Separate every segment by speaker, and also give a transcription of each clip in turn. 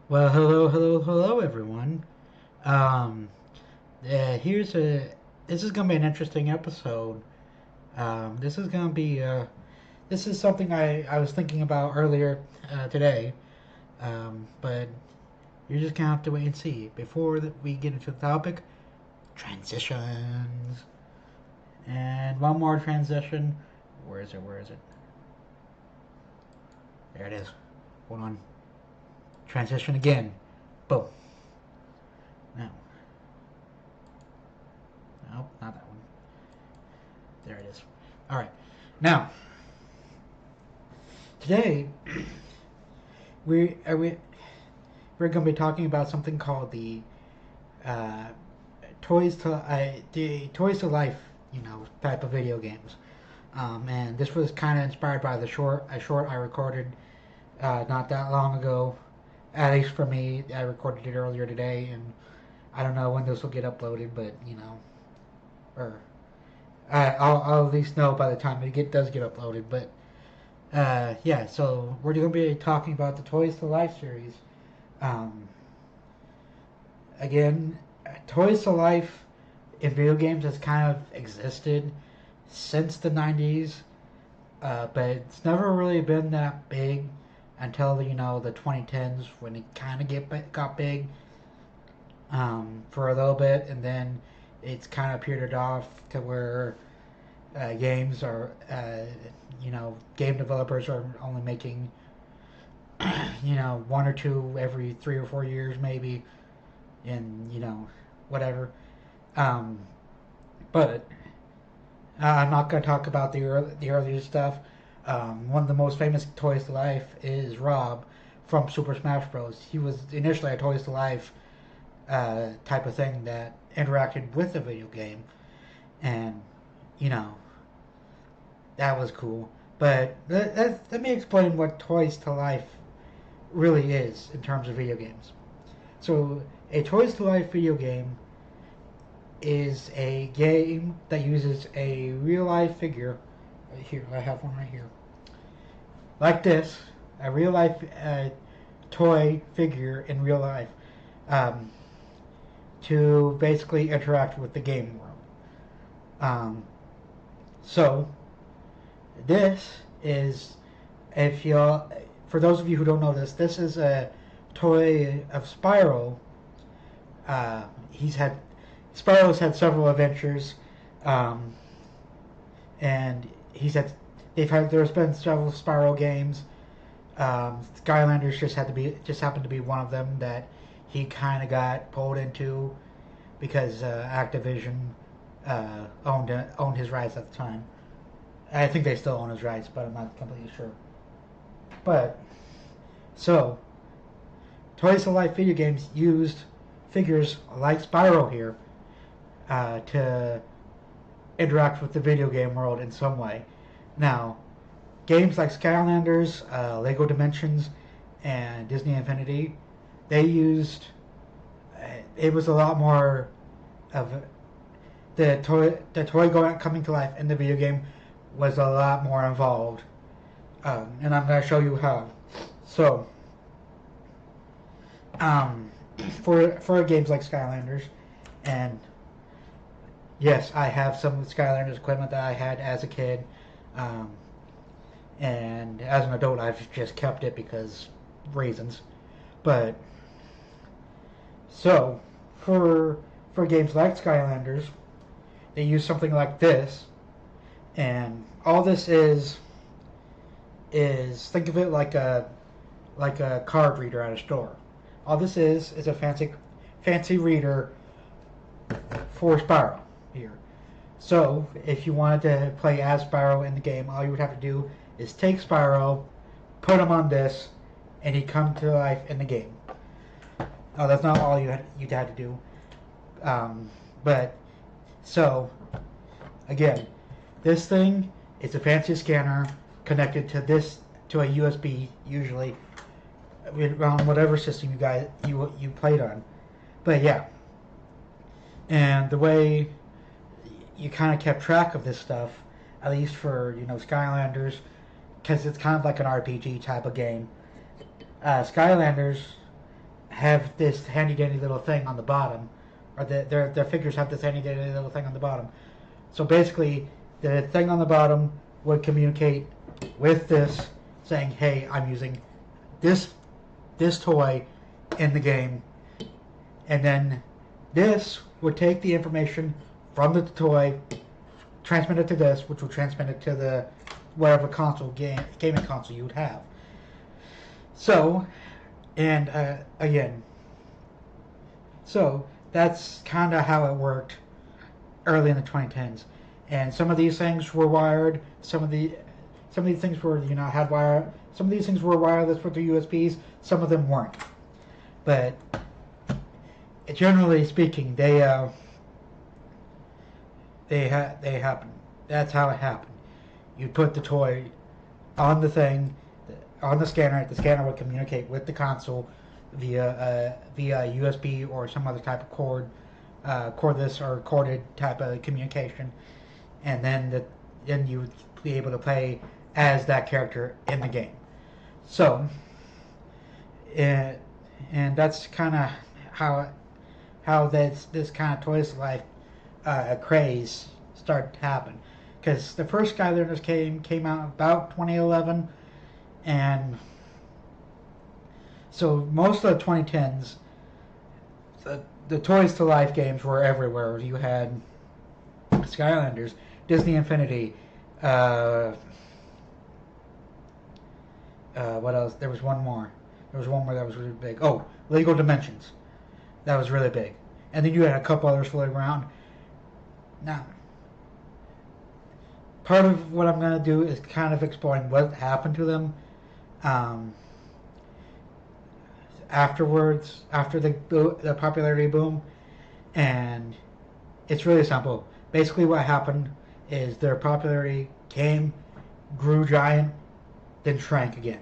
Speaker 1: Well, hello, everyone. Um, here's a. This is gonna be an interesting episode. This is gonna be. This is something I was thinking about earlier today. But you're just gonna have to wait and see. Before we get into the topic, transitions, and one more transition. Where is it? Where is it? There it is. Hold on. Transition again. Boom. No, nope, not that one. There it is. All right. Now, today we we're going to be talking about something called uh, the Toys to Life, type of video games. And this was kind of inspired by a short I recorded not that long ago. At least for me, I recorded it earlier today, and I don't know when this will get uploaded, but or I'll at least know by the time does get uploaded. But yeah, so we're going to be talking about the Toys to Life series. Um, Again, Toys to Life in video games has kind of existed since the 90s, but it's never really been that big until the 2010s when it kind of got big for a little bit, and then it's kind of petered off to where games are, game developers are only making, one or two every 3 or 4 years maybe, and whatever. Um, but I'm not going to talk about the earlier stuff. One of the most famous Toys to Life is Rob from Super Smash Bros. He was initially a Toys to Life type of thing that interacted with the video game, and you know that was cool. But let me explain what Toys to Life really is in terms of video games. So a Toys to Life video game is a game that uses a real life figure. Here, I have one right here. Like this, a real life toy figure in real life um, to basically interact with the game world. Um, so, this is, if you for those of you who don't know this is a toy of Spyro. Uh, he's had Spyro's had several adventures, um, and he's had there's been several Spyro games. Skylanders just happened to be one of them that he kind of got pulled into because Activision owned his rights at the time. I think they still own his rights, but I'm not completely sure. But so Toys to Life video games used figures like Spyro here to interact with the video game world in some way. Now, games like Skylanders, Lego Dimensions, and Disney Infinity, they used. It was a lot more of the toy coming to life in the video game was a lot more involved, and I'm going to show you how. So, um, for games like Skylanders, and yes, I have some Skylanders equipment that I had as a kid, um, and as an adult, I've just kept it because reasons. But so for games like Skylanders, they use something like this, and all this is think of it like a card reader at a store. All this is a fancy reader for Spyro here. So if you wanted to play as Spyro in the game, all you would have to do is take Spyro, put him on this, and he'd come to life in the game. Oh, that's not all you'd have to do. But so again, this thing is a fancy scanner connected to a USB usually on whatever system you played on. But yeah, and the way you kind of kept track of this stuff, at least for Skylanders, because it's kind of like an RPG type of game. Skylanders, have this handy dandy little thing on the bottom, or their figures have this handy dandy little thing on the bottom. So basically, the thing on the bottom would communicate with this, saying, "Hey, I'm using this toy in the game," and then this would take the information from the toy, transmit it to this, which will transmit it to the whatever gaming console you would have. So, and so that's kind of how it worked early in the 2010s. And some of these things were wired. Some of these things were had wire. Some of these things were wireless with the USBs. Some of them weren't. But generally speaking, they happen. That's how it happened. You put the toy on the thing, on the scanner. The scanner would communicate with the console via USB or some other type of cordless or corded type of communication, and then you would be able to play as that character in the game. So, and that's kind of how this kind of Toys to Life craze started to happen. Because the first Skylanders came out about 2011, and so most of the 2010s, the Toys to Life games were everywhere. You had Skylanders, Disney Infinity, what else? There was one more. There was one more that was really big. Oh, Lego Dimensions. That was really big. And then you had a couple others floating around. Now, part of what I'm going to do is kind of explain what happened to them afterwards, after the popularity boom. And it's really simple. Basically what happened is their popularity grew giant, then shrank again.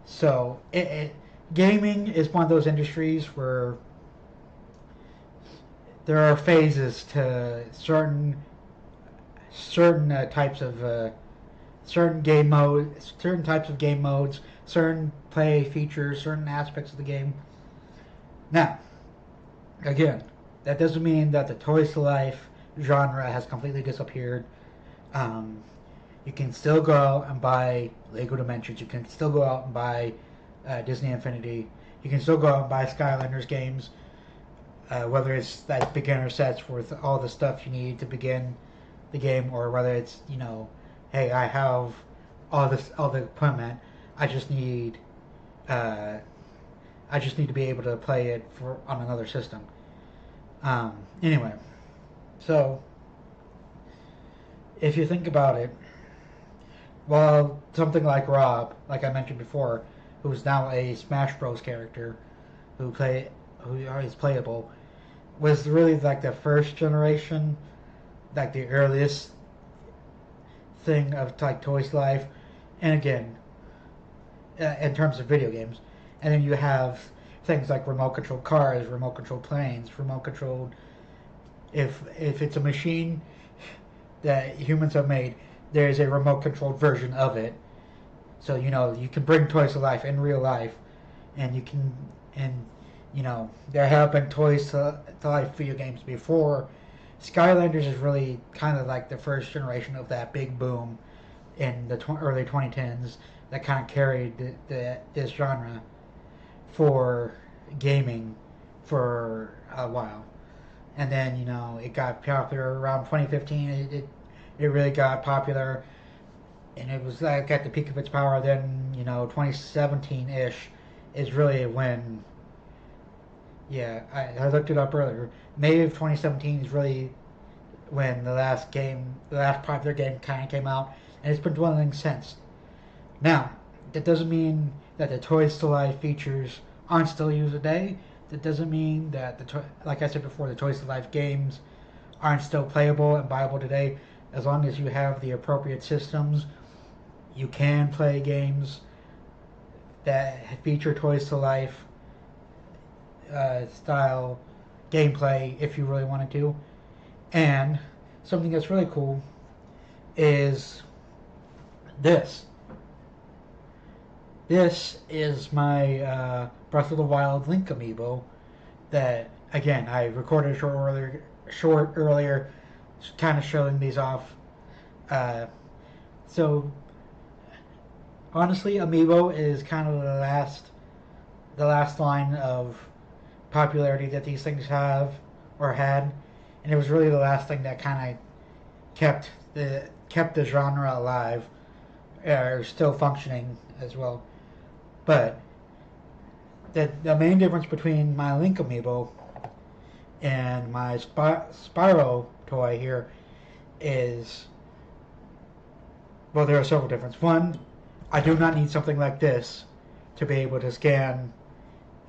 Speaker 1: So gaming is one of those industries where there are phases to certain types of certain types of game modes, certain play features, certain aspects of the game. Now, again, that doesn't mean that the Toys to Life genre has completely disappeared. You can still go out and buy Lego Dimensions. You can still go out and buy Disney Infinity. You can still go out and buy Skylanders games, whether it's that beginner sets with all the stuff you need to begin the game, or whether it's hey, I have all the equipment. I just need to be able to play it on another system. Anyway, so if you think about it, well, something like Rob, like I mentioned before, who's now a Smash Bros. Character, who is playable, was really like the first generation, like the earliest thing of like Toys to Life, and again, in terms of video games, and then you have things like remote controlled cars, remote controlled planes, remote controlled. If it's a machine that humans have made, there's a remote controlled version of it. So you can bring Toys to Life in real life, and there have been Toys to Life video games before. Skylanders is really kind of like the first generation of that big boom in the early 2010s that kind of carried this genre for gaming for a while. And then it got popular around 2015. It really got popular, and it was like at the peak of its power. Then 2017-ish is really when. Yeah, I looked it up earlier. May of 2017 is really when the last popular game kind of came out, and it's been dwindling since. Now, that doesn't mean that the Toys to Life features aren't still used today. That doesn't mean that like I said before, the Toys to Life games aren't still playable and viable today. As long as you have the appropriate systems, you can play games that feature Toys to Life style gameplay if you really wanted to. And something that's really cool is this. This is my Breath of the Wild Link amiibo that, again, I recorded a short earlier, kind of showing these off. Uh, so honestly, amiibo is kind of the last line of popularity that these things have or had, and it was really the last thing that kind of kept the genre alive, or still functioning as well. But the main difference between my Link amiibo and my Spyro toy here is, well, there are several differences. One, I do not need something like this to be able to scan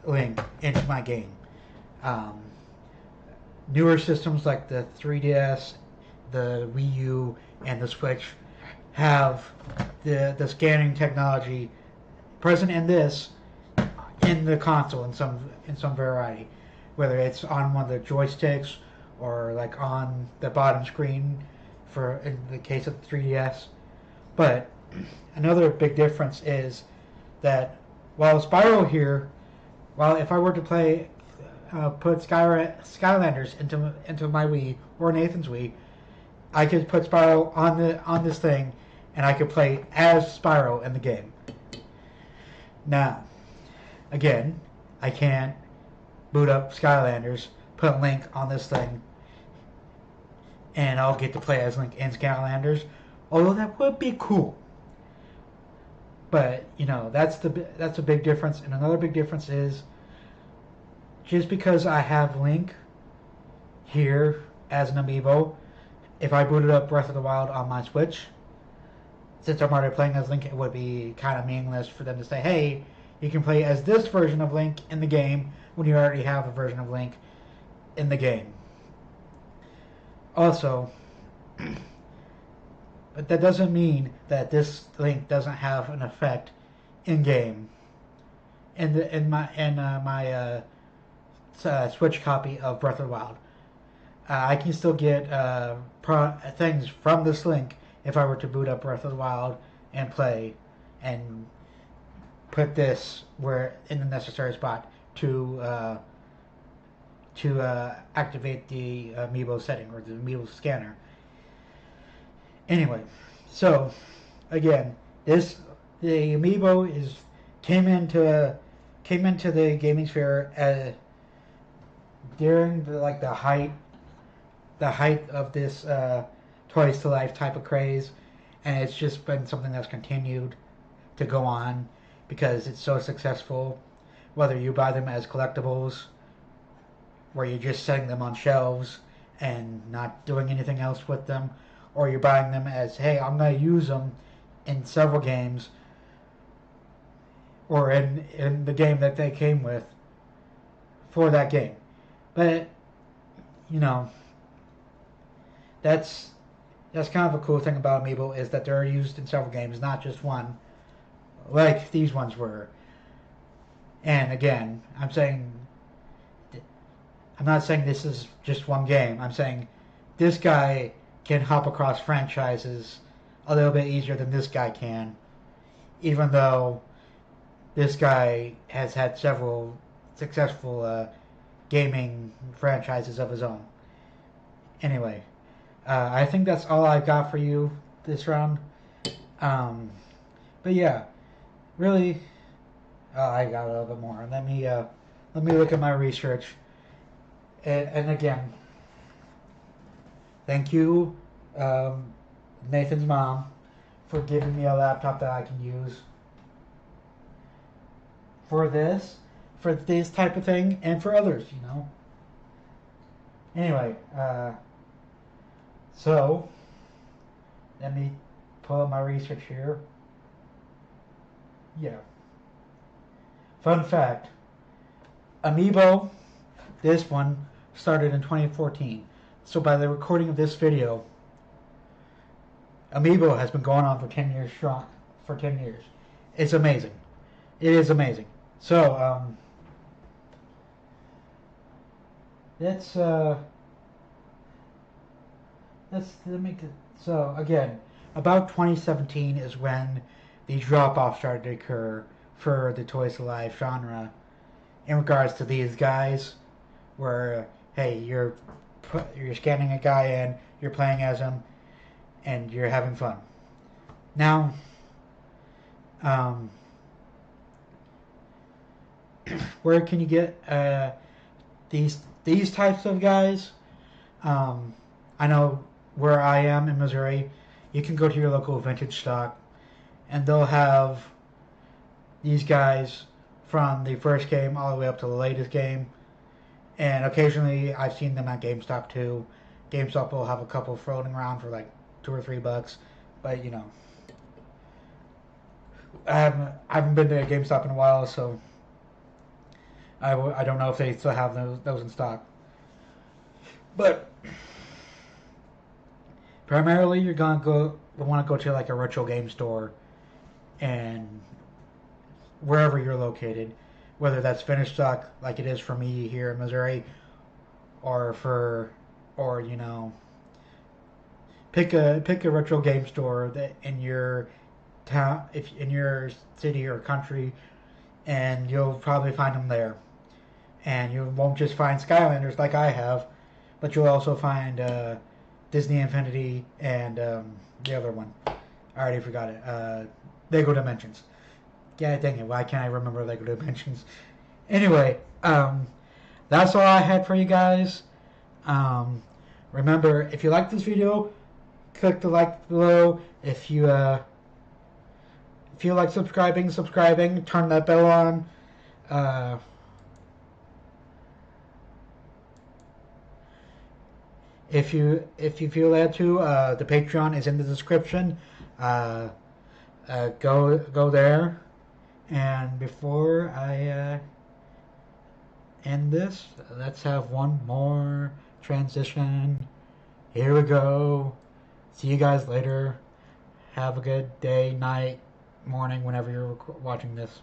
Speaker 1: Link into my game. Um, Newer systems like the 3DS, the Wii U, and the Switch have the scanning technology present in this in the console in some variety, whether it's on one of the joysticks or like on the bottom screen for in the case of the 3DS. But another big difference is that while Spyro here, while if I were to put Skylanders into my Wii or Nathan's Wii, I could put Spyro on this thing, and I could play as Spyro in the game. Now, again, I can't boot up Skylanders, put Link on this thing, and I'll get to play as Link in Skylanders. Although that would be cool. But that's a big difference. And another big difference is just because I have Link here as an amiibo, if I booted up Breath of the Wild on my Switch, since I'm already playing as Link, it would be kind of meaningless for them to say, hey, you can play as this version of Link in the game when you already have a version of Link in the game. Also, but that doesn't mean that this Link doesn't have an effect in game. In my Switch copy of Breath of the Wild, I can still get things from this Link if I were to boot up Breath of the Wild and play, and put this where in the necessary spot to activate the amiibo setting or the amiibo scanner. Anyway, so again, the amiibo came into the gaming sphere during the height of this Toys to Life type of craze, and it's just been something that's continued to go on because it's so successful. Whether you buy them as collectibles, where you're just setting them on shelves and not doing anything else with them, or you're buying them as, hey, I'm going to use them in several games, or in the game that they came with for that game. But that's kind of a cool thing about Amiibo, is that they're used in several games, not just one, like these ones were. And again, I'm not saying this is just one game. I'm saying this guy can hop across franchises a little bit easier than this guy can, even though this guy has had several successful gaming franchises of his own. Anyway, I think that's all I've got for you this round. But yeah, really, I got a little bit more. Let me look at my research. And again, thank you, Nathan's mom, for giving me a laptop that I can use for this type of thing, and for others, Anyway, so let me pull up my research here. Yeah. Fun fact: Amiibo, this one, started in 2014. So by the recording of this video, Amiibo has been going on for 10 years strong. For 10 years. It's amazing. It is amazing. So, let me get, so again, about 2017 is when the drop-off started to occur for the Toys to Life genre. in regards to these guys, where hey, you're scanning a guy in, you're playing as him, and you're having fun. Now, um, where can you get these types of guys? I know where I am in Missouri, you can go to your local vintage stock, and they'll have these guys from the first game all the way up to the latest game. And occasionally, I've seen them at GameStop too. GameStop will have a couple floating around for like $2 or $3, but you know, I haven't been to a GameStop in a while, so I don't know if they still have those in stock. But primarily, you're gonna want to go to like a retro game store, and wherever you're located, whether that's finished stock like it is for me here in Missouri, or you know, pick a retro game store that in your town, if in your city or country, and you'll probably find them there. And you won't just find Skylanders like I have, but you'll also find Disney Infinity and the other one. I already forgot it. Lego Dimensions. Yeah, dang it. Why can't I remember Lego Dimensions? Anyway, that's all I had for you guys. Remember, if you like this video, click the like below. If you feel like subscribing, turn that bell on. If you feel that too, the Patreon is in the description. Go there. And before I end this, let's have one more transition. Here we go. See you guys later. Have a good day, night, morning, whenever you're watching this.